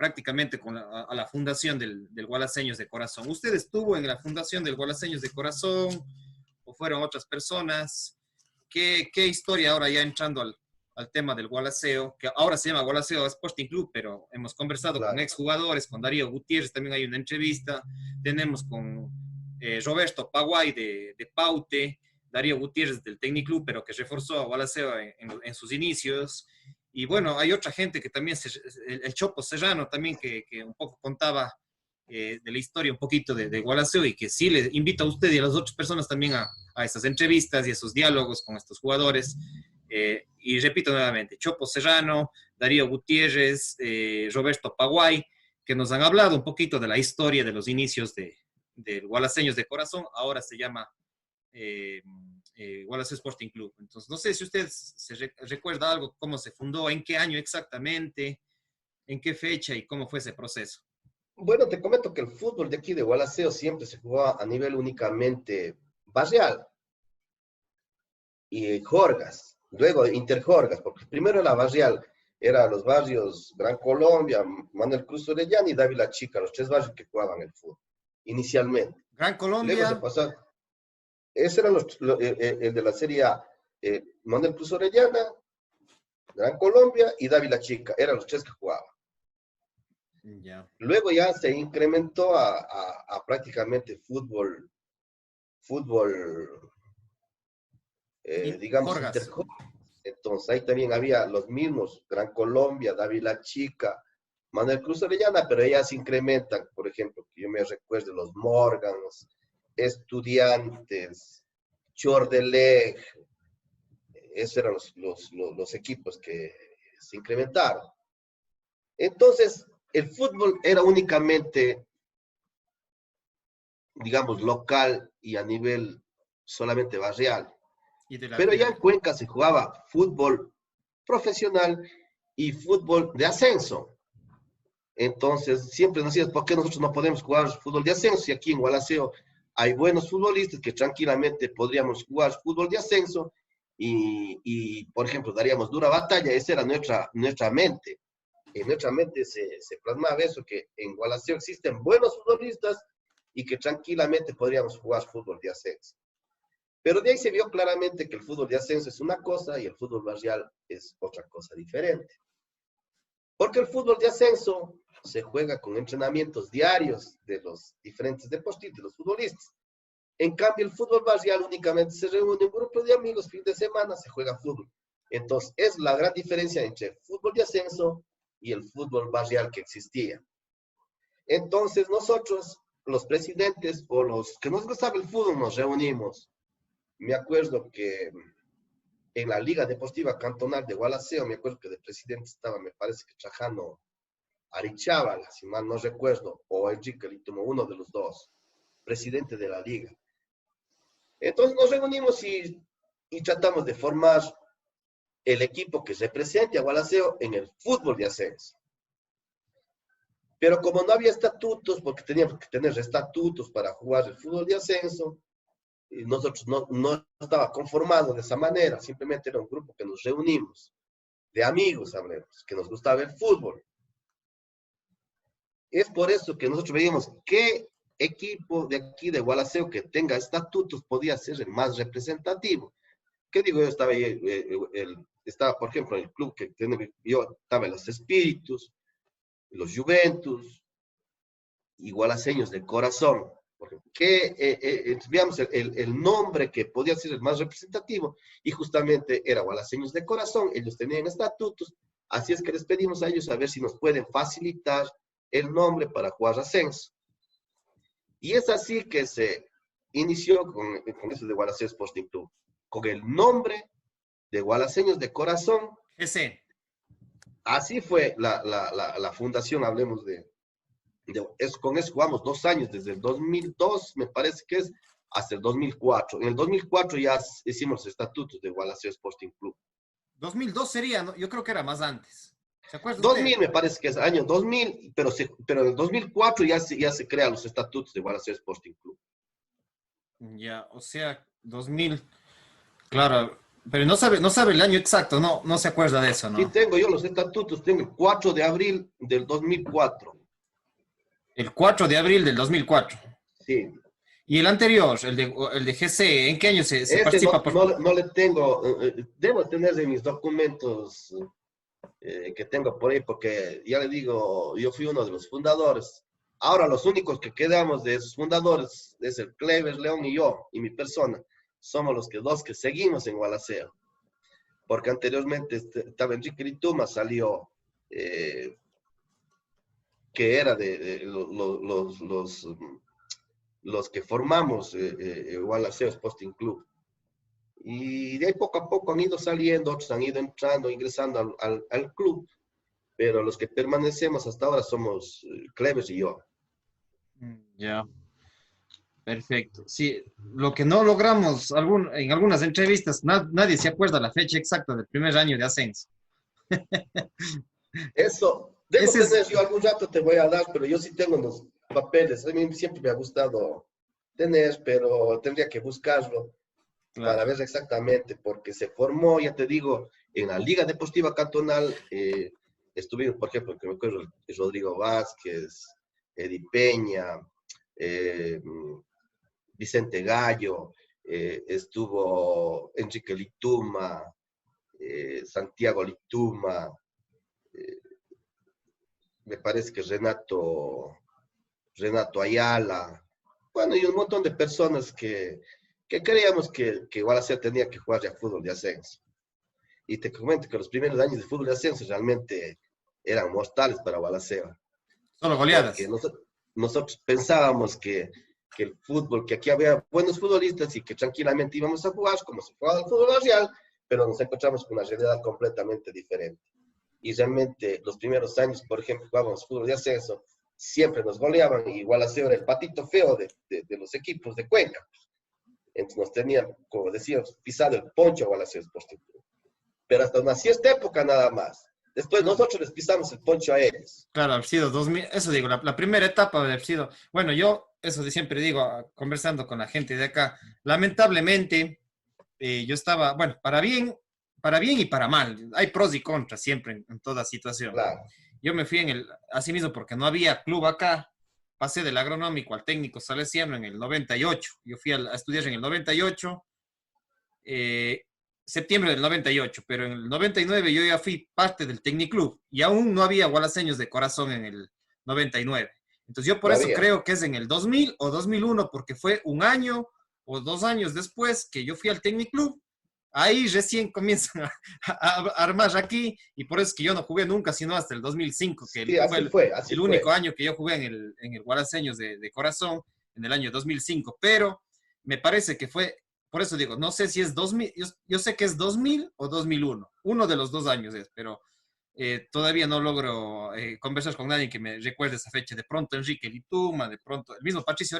prácticamente a la fundación del Gualaseños de Corazón. ¿Usted estuvo en la fundación del Gualaseños de Corazón o fueron otras personas? ¿Qué historia ahora ya entrando al tema del Gualaceo, que ahora se llama Gualaceo Sporting Club, pero hemos conversado con Claro. exjugadores, con Darío Gutiérrez, también hay una entrevista, tenemos con Roberto Paguay de Paute, Darío Gutiérrez del Tecniclub, pero que reforzó a Gualaceo en sus inicios. Y bueno, hay otra gente que también, el Chopo Serrano también, que un poco contaba de la historia un poquito de Gualaceo, y que sí le invito a usted y a las otras personas también a estas entrevistas y a esos diálogos con estos jugadores. Y repito nuevamente, Chopo Serrano, Darío Gutiérrez, Roberto Paguay, que nos han hablado un poquito de la historia de los inicios del Gualaseños de Corazón, ahora se llama Gualaceo Sporting Club. Entonces, no sé si usted recuerda algo, cómo se fundó, en qué año exactamente, en qué fecha y cómo fue ese proceso. Bueno, te comento que el fútbol de aquí de Gualaceo siempre se jugaba a nivel únicamente barrial y Jorgas, luego Interjorgas, porque primero era barrial, eran los barrios Gran Colombia, Manuel Cruz Orellana y Dávila Chica, los tres barrios que jugaban el fútbol, inicialmente. Gran Luego se Colombia. pasó, ese era el de la serie A, Manuel Cruz Orellana, Gran Colombia y Dávila Chica, eran los tres que jugaban. Ya. Luego ya se incrementó a prácticamente fútbol, digamos, Jorgas. interjorgas. Entonces ahí también había los mismos, Gran Colombia, Dávila Chica, Manuel Cruz Orellana, pero ellas se incrementan, por ejemplo, que yo me recuerdo los Morgans, Estudiantes, Chordeleg, esos eran los equipos que se incrementaron. Entonces, el fútbol era únicamente, digamos, local y a nivel solamente barrial. Pero ya en Cuenca se jugaba fútbol profesional y fútbol de ascenso. Entonces, siempre nos decían, ¿por qué nosotros no podemos jugar fútbol de ascenso? Y aquí en Gualaceo hay buenos futbolistas que tranquilamente podríamos jugar fútbol de ascenso y por ejemplo, daríamos dura batalla. Esa era nuestra mente. En nuestra mente se plasmaba eso, que en Gualaceo existen buenos futbolistas y que tranquilamente podríamos jugar fútbol de ascenso. Pero de ahí se vio claramente que el fútbol de ascenso es una cosa y el fútbol barrial es otra cosa diferente. Porque el fútbol de ascenso se juega con entrenamientos diarios de los diferentes deportistas, de los futbolistas. En cambio, el fútbol barrial únicamente se reúne un grupo de amigos, fin de semana se juega fútbol. Entonces, es la gran diferencia entre el fútbol de ascenso y el fútbol barrial que existía. Entonces, nosotros, los presidentes o los que nos gustaba el fútbol, nos reunimos. Me acuerdo que en la Liga Deportiva Cantonal de Gualaceo, me acuerdo que de presidente estaba, me parece que Trajano Arichavala, si mal no recuerdo, o Enrique Litumo, uno de los dos, presidente de la liga. Entonces nos reunimos y tratamos de formar el equipo que represente a Gualaceo en el fútbol de ascenso. Pero como no había estatutos, porque teníamos que tener estatutos para jugar el fútbol de ascenso, y nosotros no estaba conformado de esa manera, simplemente era un grupo que nos reunimos, de amigos, hablemos, que nos gustaba el fútbol. Es por eso que nosotros veíamos qué equipo de aquí de Gualaceo que tenga estatutos podía ser el más representativo. ¿Qué digo? Yo estaba ahí, estaba, por ejemplo, el club que yo estaba en los Espíritus, los Juventus, y Gualaseños de Corazón. Que veamos el nombre que podía ser el más representativo, y justamente era Gualaseños de Corazón. Ellos tenían estatutos, así es que les pedimos a ellos a ver si nos pueden facilitar el nombre para jugar ascenso. Y es así que se inició con eso de Gualaceo Sporting Club, con el nombre de Gualaseños de Corazón. Ese. Así fue la fundación, hablemos con eso jugamos 2 años, desde el 2002, me parece que es, hasta el 2004. En el 2004 ya hicimos los estatutos de Gualaceo Sporting Club. 2002 sería, ¿no? Yo creo que era más antes. ¿Se acuerda 2000 usted? me parece que es año 2000, pero en el 2004 ya se crean los estatutos de Gualaceo Sporting Club. Ya, o sea, 2000. Claro, Pero no sabe el año exacto, no se acuerda de eso, Sí, ¿no? tengo yo los estatutos, tengo el 4 de abril del 2004. El 4 de abril del 2004. Sí, Y el anterior, el de GC, ¿en qué año se ese participa por? no le tengo, debo tener en mis documentos que tengo por ahí, porque ya le digo, yo fui uno de los fundadores. Ahora los únicos que quedamos de esos fundadores es el Clever León y yo, y mi persona. Somos los dos que seguimos en Gualaceo, porque anteriormente estaba Enrique Lituma, salió, eh, que era de los que formamos Gualaceo Sporting Club. Y de ahí poco a poco han ido saliendo, otros han ido entrando, ingresando al club, pero los que permanecemos hasta ahora somos Cleves y yo. Ya, perfecto. Sí, lo que no logramos en algunas entrevistas, nadie se acuerda la fecha exacta del primer año de ascenso. Eso, debo Ese es, tener, yo algún rato te voy a dar, pero yo sí tengo los papeles. A mí siempre me ha gustado tener, pero tendría que buscarlo para claro. ver exactamente, porque se formó, ya te digo, en la Liga Deportiva Cantonal, estuvimos, por ejemplo, que me acuerdo, Rodrigo Vázquez, Eddie Peña, eh, Vicente Gallo, estuvo Enrique Lituma, Santiago Lituma, eh, me parece que Renato Ayala, bueno, y un montón de personas que creíamos que Gualaceo tenía que jugar ya fútbol de ascenso. Y te comento que los primeros años de fútbol de ascenso realmente eran mortales para Gualaceo, Solo porque goleadas. nosotros pensábamos que el fútbol, que aquí había buenos futbolistas y que tranquilamente íbamos a jugar como si fuera el fútbol real, pero nos encontramos con una realidad completamente diferente. Y realmente los primeros años, por ejemplo, jugábamos fútbol de ascenso, siempre nos goleaban, y igual así era el patito feo de los equipos de Cuenca. Entonces nos tenían, como decíamos, pisado el poncho a Gualaceo Sporting Club. Pero hasta una cierta época nada más. Después No, nosotros les pisamos el poncho a ellos. claro, haber sido 2000, eso digo, la primera etapa de haber sido, bueno, yo eso de siempre digo, conversando con la gente de acá, lamentablemente yo estaba, bueno, para bien y para mal, hay pros y contras siempre en toda situación. Claro. Yo me fui así mismo porque no había club acá, pasé del agronómico al técnico salesiano en el 98, yo fui a estudiar en el 98, eh, septiembre del 98, pero en el 99 yo ya fui parte del Tecniclub y aún no había gualaseños de corazón en el 99. Entonces yo por No eso había. creo que es en el 2000 o 2001, porque fue un año o 2 años después que yo fui al Tecniclub. Ahí recién comienzan a armar aquí y por eso es que yo no jugué nunca, sino hasta el 2005, que Sí, fue así el, fue, así el único fue. año que yo jugué en el Gualaseños de corazón, en el año 2005. Pero me parece que fue, por eso digo, no sé si es 2000, yo sé que es 2000 o 2001, uno de los 2 años es, pero todavía no logro conversar con nadie que me recuerde esa fecha. De pronto Enrique Lituma, de pronto el mismo Patricio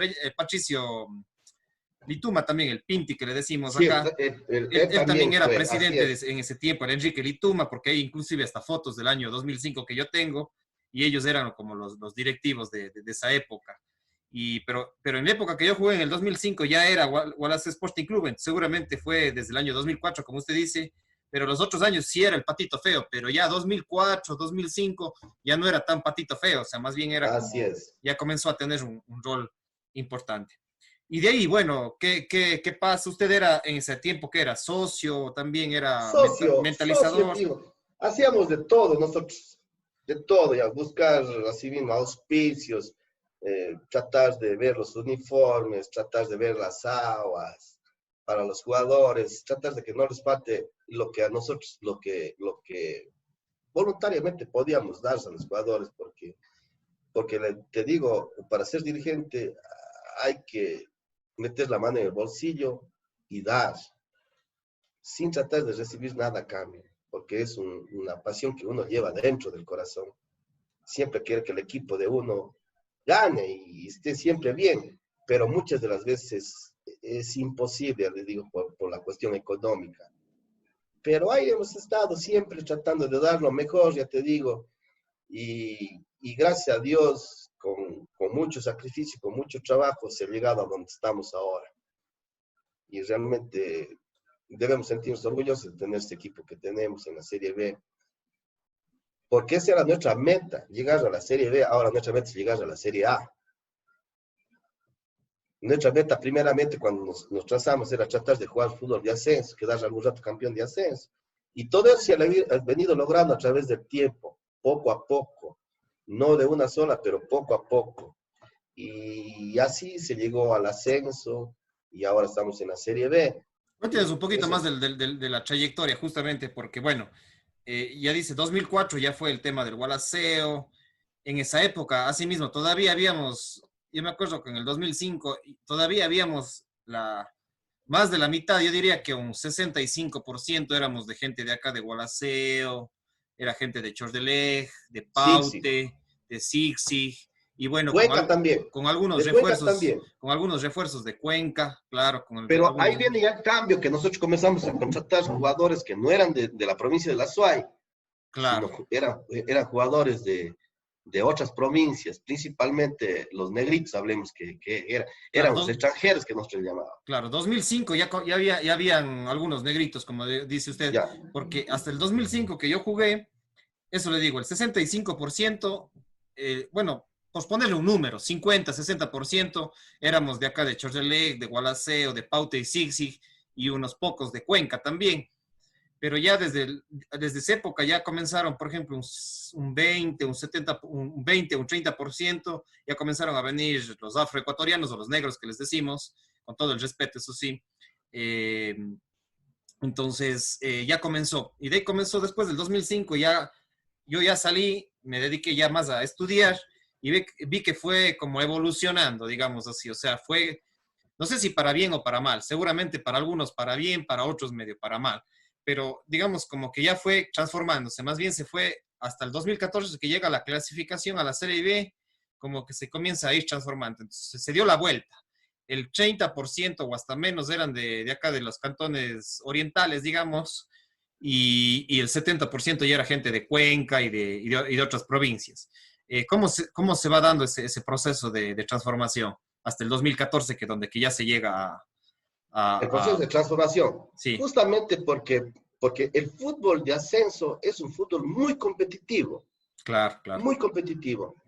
Lituma también, el Pinti que le decimos Sí, acá. Él, él él también también era fue, así presidente es. en ese tiempo, el Enrique Lituma, porque hay inclusive hasta fotos del año 2005 que yo tengo, y ellos eran como los directivos de esa época. Pero en la época que yo jugué en el 2005 ya era Wallace Sporting Club, seguramente fue desde el año 2004, como usted dice, pero los otros años sí era el patito feo, pero ya 2004, 2005 ya no era tan patito feo, o sea, más bien era Así como, es. ya comenzó a tener un rol importante. Y de ahí, bueno, ¿qué pasa? ¿Usted era en ese tiempo que era socio, también era Socio, mentalizador? tío. Hacíamos de todo nosotros, de todo, ya buscar así mismo auspicios, tratar de ver los uniformes, tratar de ver las aguas para los jugadores, tratar de que no les falte lo que a nosotros, lo que voluntariamente podíamos dar a los jugadores, porque te digo, para ser dirigente hay que meter la mano en el bolsillo y dar, sin tratar de recibir nada a cambio, porque es una pasión que uno lleva dentro del corazón. Siempre quiere que el equipo de uno gane y esté siempre bien, pero muchas de las veces es imposible, les digo, por la cuestión económica. Pero ahí hemos estado siempre tratando de dar lo mejor, ya te digo, y gracias a Dios, con mucho sacrificio, con mucho trabajo, se ha llegado a donde estamos ahora. Y realmente debemos sentirnos orgullosos de tener este equipo que tenemos en la Serie B, porque esa era nuestra meta, llegar a la Serie B. Ahora nuestra meta es llegar a la Serie A. Nuestra meta, primeramente, cuando nos trazamos, era tratar de jugar fútbol de ascenso, quedar algún rato campeón de ascenso. Y todo eso se ha venido logrando a través del tiempo, poco a poco. No de una sola, pero poco a poco. Y así se llegó al ascenso y ahora estamos en la Serie B. Cuéntanos un poquito más de la trayectoria, justamente, porque, bueno, ya dice, 2004 ya fue el tema del Gualaceo. En esa época, asimismo, todavía habíamos, yo me acuerdo que en el 2005 todavía habíamos más de la mitad, yo diría que un 65% éramos de gente de acá de Gualaceo, era gente de Chordelej, de Paute, de Zig, y bueno, Cuenca también. Con algunos de refuerzos, también. con algunos refuerzos de Cuenca, claro. Pero ahí viene ya el cambio, que nosotros comenzamos a contratar jugadores que no eran de la provincia de la SUAY, claro, sino eran jugadores de otras provincias, principalmente los negritos, hablemos que eran los extranjeros que nosotros llamábamos. Claro, 2005 ya habían algunos negritos, como dice usted, ya. Porque hasta el 2005 que yo jugué, eso le digo, el 65%, bueno, pues ponerle un número, 50, 60% éramos de acá de Chordelej, de Gualaceo, de Paute y Zig, y unos pocos de Cuenca también. Pero ya desde esa época ya comenzaron, por ejemplo, un 20, un 70, un 20, un 30%, ya comenzaron a venir los afroecuatorianos o los negros que les decimos, con todo el respeto, eso sí. Entonces, ya comenzó. Y de ahí comenzó después del 2005, yo ya salí, me dediqué ya más a estudiar y vi que fue como evolucionando, digamos así. O sea, fue, no sé si para bien o para mal, seguramente para algunos para bien, para otros medio para mal. Pero digamos como que ya fue transformándose, más bien se fue hasta el 2014 que llega la clasificación a la Serie B, como que se comienza a ir transformando. Entonces se dio la vuelta. El 30% o hasta menos eran de acá de los cantones orientales, digamos, y el 70% ya era gente de Cuenca y de otras provincias. ¿Cómo se va dando ese proceso de transformación hasta el 2014, que ya se llega el proceso de transformación? Sí. Justamente porque el fútbol de ascenso es un fútbol muy competitivo. Claro. Muy competitivo.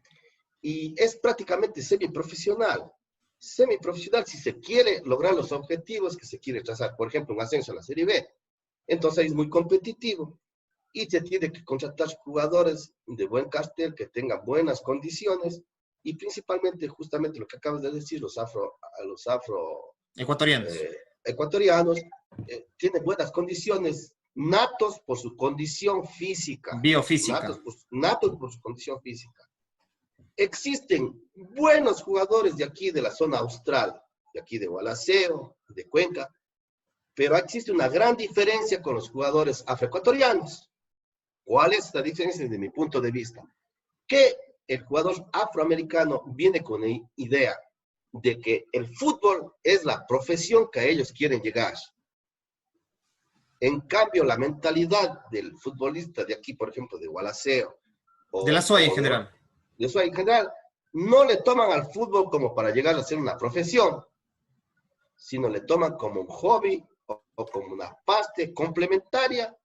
Y es prácticamente semiprofesional. Semiprofesional si se quiere lograr los objetivos que se quiere trazar. Por ejemplo, un ascenso a la Serie B. Entonces es muy competitivo. Y se tiene que contratar jugadores de buen cartel, que tengan buenas condiciones. Y principalmente, justamente lo que acabas de decir, los afro ecuatorianos. Ecuatorianos tienen buenas condiciones, natos por su condición física. Biofísica. Natos por su condición física. Existen buenos jugadores de aquí, de la zona austral, de aquí de Gualaceo, de Cuenca, pero existe una gran diferencia con los jugadores afroecuatorianos. ¿Cuál es la diferencia desde mi punto de vista? Que el jugador afroamericano viene con la idea de que el fútbol es la profesión que a ellos quieren llegar. En cambio, la mentalidad del futbolista de aquí, por ejemplo, de Gualaceo, de la SUAY en general, de SUAY en general, no le toman al fútbol como para llegar a ser una profesión, sino le toman como un hobby o como una parte complementaria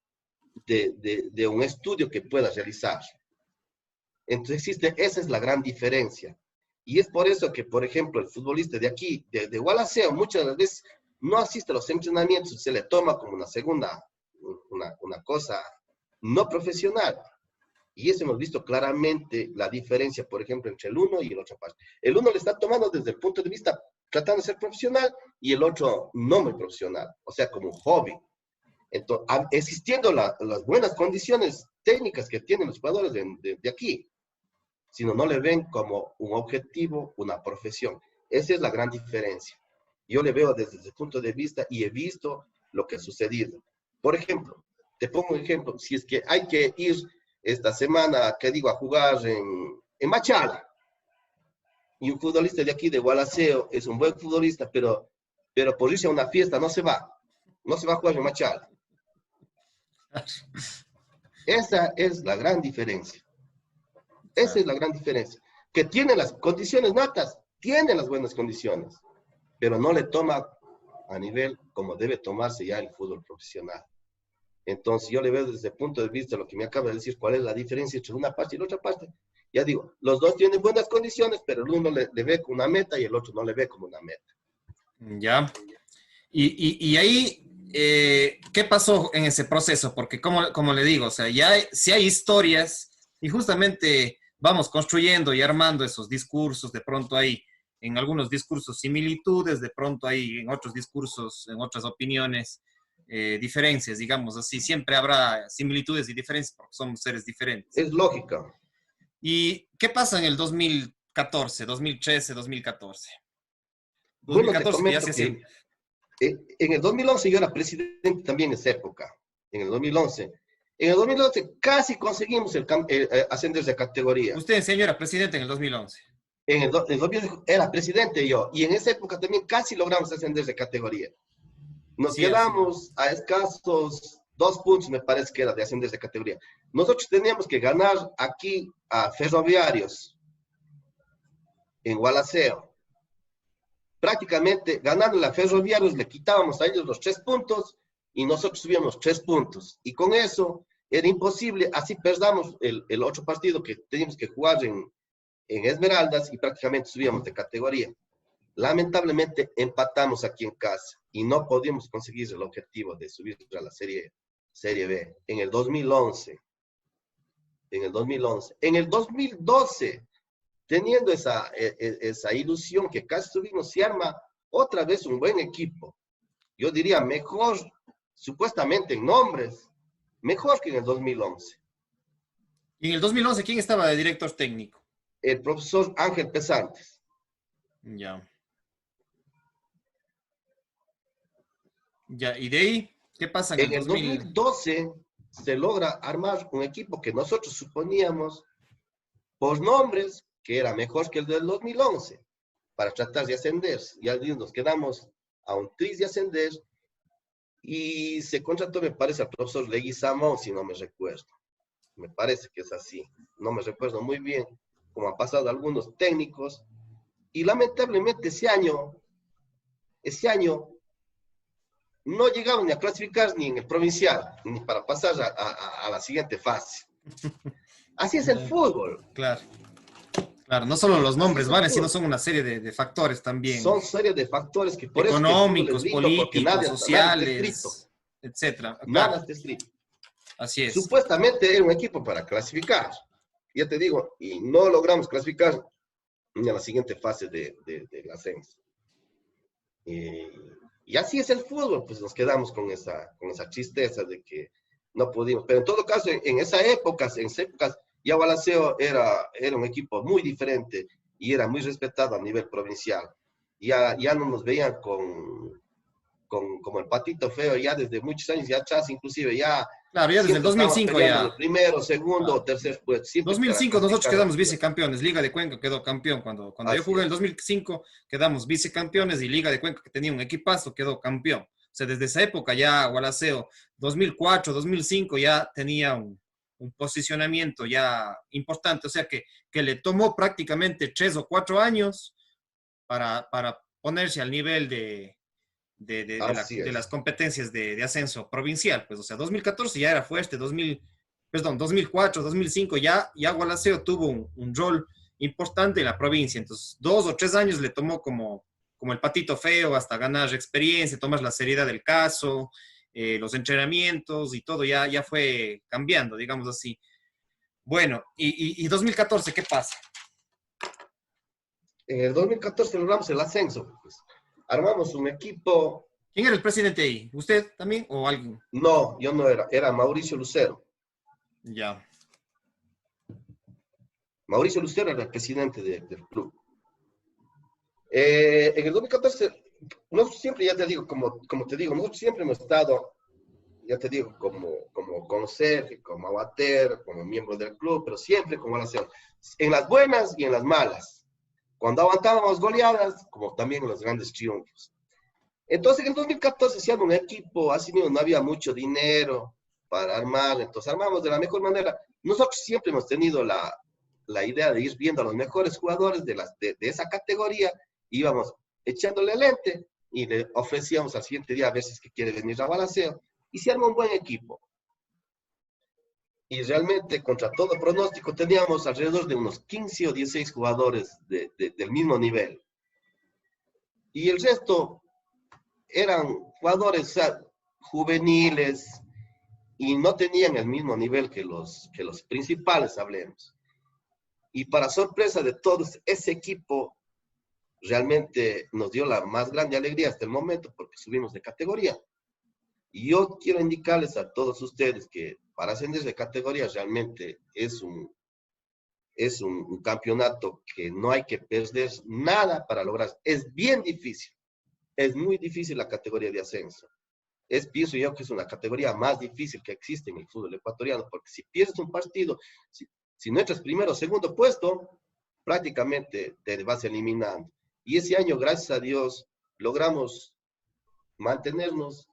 de un estudio que pueda realizar. Entonces esa es la gran diferencia. Y es por eso que, por ejemplo, el futbolista de aquí, de Gualaceo, muchas de las veces no asiste a los entrenamientos, se le toma como una cosa no profesional. Y eso hemos visto claramente la diferencia, por ejemplo, entre el uno y el otro parte. El uno le está tomando desde el punto de vista tratando de ser profesional y el otro no muy profesional, o sea, como un hobby. Entonces, existiendo las buenas condiciones técnicas que tienen los jugadores de aquí, sino no le ven como un objetivo, una profesión. Esa es la gran diferencia. Yo le veo desde ese punto de vista y he visto lo que ha sucedido. Por ejemplo, te pongo un ejemplo, si es que hay que ir esta semana, a jugar en Machala, y un futbolista de aquí, de Gualaceo, es un buen futbolista, pero por irse a una fiesta no se va a jugar en Machala. Esa es la gran diferencia. Esa es la gran diferencia. Que tiene las condiciones natas, tiene las buenas condiciones, pero no le toma a nivel como debe tomarse ya el fútbol profesional. Entonces yo le veo desde el punto de vista de lo que me acaba de decir, cuál es la diferencia entre una parte y la otra parte. Ya digo, los dos tienen buenas condiciones, pero el uno le ve como una meta y el otro no le ve como una meta. Ya. Y ahí, ¿qué pasó en ese proceso? Porque como le digo, o sea, ya si hay historias y justamente vamos construyendo y armando esos discursos, de pronto hay en algunos discursos similitudes, de pronto hay en otros discursos, en otras opiniones, diferencias, digamos así. Siempre habrá similitudes y diferencias porque somos seres diferentes. Es lógica. ¿Y qué pasa en el 2014, 2013, 2014? Bueno, te comento que en el 2011 yo era presidente también en esa época, en el 2011. En el 2011 casi conseguimos ascender de categoría. Usted, señor, era presidente en el 2011. En el 2011 era presidente yo, y en esa época también casi logramos ascender de categoría. Nos quedamos a escasos 2 puntos, me parece que era de ascender de categoría. Nosotros teníamos que ganar aquí a Ferroviarios, en Gualaceo. Prácticamente ganando a Ferroviarios le quitábamos a ellos los 3 puntos y nosotros subíamos 3 puntos. Y con eso era imposible, así perdamos el otro partido que teníamos que jugar en Esmeraldas y prácticamente subíamos de categoría. Lamentablemente empatamos aquí en casa y no podíamos conseguir el objetivo de subir a la Serie B en el 2011. En el 2012, teniendo esa ilusión que casi subimos, se arma otra vez un buen equipo. Yo diría mejor, supuestamente en nombres, mejor que en el 2011. ¿Y en el 2011 quién estaba de director técnico? El profesor Ángel Pesantes. Ya. Ya, ¿y de ahí qué pasa en el 2012? Se logra armar un equipo que nosotros suponíamos, por nombres, que era mejor que el del 2011, para tratar de ascender. Ya nos quedamos a un tris de ascender, y se contrató, me parece, al profesor Leguizamón, si no me recuerdo. Me parece que es así. No me recuerdo muy bien, como han pasado algunos técnicos, y lamentablemente ese año no llegamos ni a clasificar ni en el provincial, ni para pasar a la siguiente fase. Así es el fútbol. Claro. Claro, no solo los nombres valen, sino son una serie de factores también. Son serie de factores que por económicos, eso políticos, sociales, etcétera. Nada está escrito. Así es. Supuestamente era un equipo para clasificar. Ya te digo, y no logramos clasificar ni a la siguiente fase del ascenso. Y así es el fútbol, pues nos quedamos con esa tristeza de que no pudimos. Pero en todo caso, en esas épocas, ya Gualaceo era un equipo muy diferente y era muy respetado a nivel provincial. Ya no nos veían como el patito feo, ya desde muchos años ya atrás, inclusive ya... Claro, ya desde el 2005 ya. El primero, segundo, tercer puesto. 2005 nosotros quedamos vicecampeones, Liga de Cuenca quedó campeón. Cuando yo jugué en el 2005 quedamos vicecampeones y Liga de Cuenca, que tenía un equipazo, quedó campeón. O sea, desde esa época ya Gualaceo, 2004, 2005 ya tenía un posicionamiento ya importante. O sea, que le tomó prácticamente 3 o 4 años para ponerse al nivel de las competencias de ascenso provincial, pues, o sea, 2014 ya era fuerte, 2004, 2005 ya Gualaceo tuvo un rol importante en la provincia, entonces 2 o 3 años le tomó como el patito feo hasta ganar experiencia, tomar la seriedad del caso, los entrenamientos y todo ya fue cambiando, digamos así. Bueno, y 2014, ¿qué pasa? En el 2014 logramos el ascenso, pues. Armamos un equipo. ¿Quién era el presidente ahí? ¿Usted también o alguien? No, yo no era Mauricio Lucero. Ya. Mauricio Lucero era el presidente del club. En el 2014, nosotros siempre, ya te digo, como te digo, nosotros siempre hemos estado, ya te digo, como conserje, como amateur, como miembro del club, pero siempre como Gualaceo, en las buenas y en las malas. Cuando aguantábamos goleadas, como también en los grandes triunfos. Entonces, en 2014 se armó un equipo, así mismo no había mucho dinero para armar, entonces armamos de la mejor manera. Nosotros siempre hemos tenido la idea de ir viendo a los mejores jugadores de esa categoría, íbamos echándole lente y le ofrecíamos al siguiente día a ver si es que quiere venir a Gualaceo, y se armó un buen equipo. Y realmente, contra todo pronóstico, teníamos alrededor de unos 15 o 16 jugadores del mismo nivel. Y el resto eran jugadores, o sea, juveniles, y no tenían el mismo nivel que los principales, hablemos. Y para sorpresa de todos, ese equipo realmente nos dio la más grande alegría hasta el momento porque subimos de categoría. Y yo quiero indicarles a todos ustedes que para ascender de categoría realmente es un campeonato que no hay que perder nada para lograr. Es bien difícil, es muy difícil la categoría de ascenso. Pienso yo que es una categoría más difícil que existe en el fútbol ecuatoriano, porque si pierdes un partido, si no entras primero o segundo puesto, prácticamente te vas eliminando. Y ese año, gracias a Dios, logramos mantenernos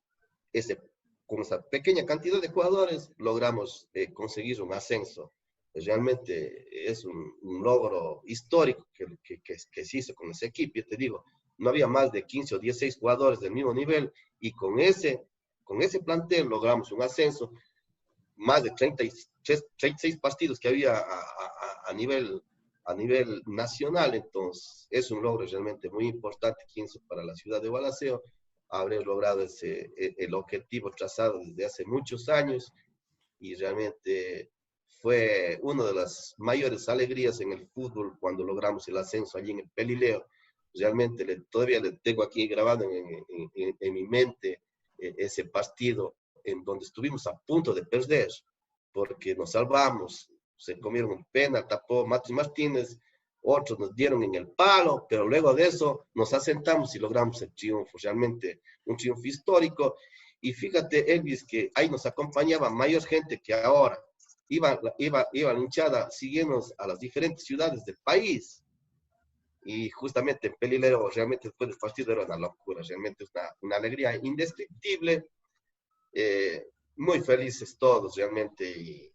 con esa pequeña cantidad de jugadores, logramos conseguir un ascenso. Realmente es un logro histórico que se hizo con ese equipo. Yo te digo, no había más de 15 o 16 jugadores del mismo nivel y con ese plantel logramos un ascenso, más de 36 partidos que había a nivel nacional. Entonces es un logro realmente muy importante para la ciudad de Gualaceo haber logrado el objetivo trazado desde hace muchos años, y realmente fue una de las mayores alegrías en el fútbol cuando logramos el ascenso allí en el Pelileo. Realmente todavía le tengo aquí grabado en mi mente ese partido en donde estuvimos a punto de perder, porque nos salvamos, se comieron un penal, tapó Mati Martínez, otros nos dieron en el palo, pero luego de eso nos asentamos y logramos el triunfo, realmente un triunfo histórico. Y fíjate, Elvis, que ahí nos acompañaba mayor gente que ahora. Iba la hinchada siguiéndonos a las diferentes ciudades del país. Y justamente en Pelileo, realmente después del partido era una locura, realmente es una alegría indescriptible. Muy felices todos, realmente.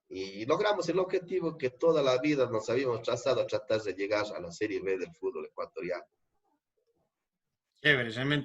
Y logramos el objetivo que toda la vida nos habíamos trazado, a tratar de llegar a la Serie B del fútbol ecuatoriano. Chévere, realmente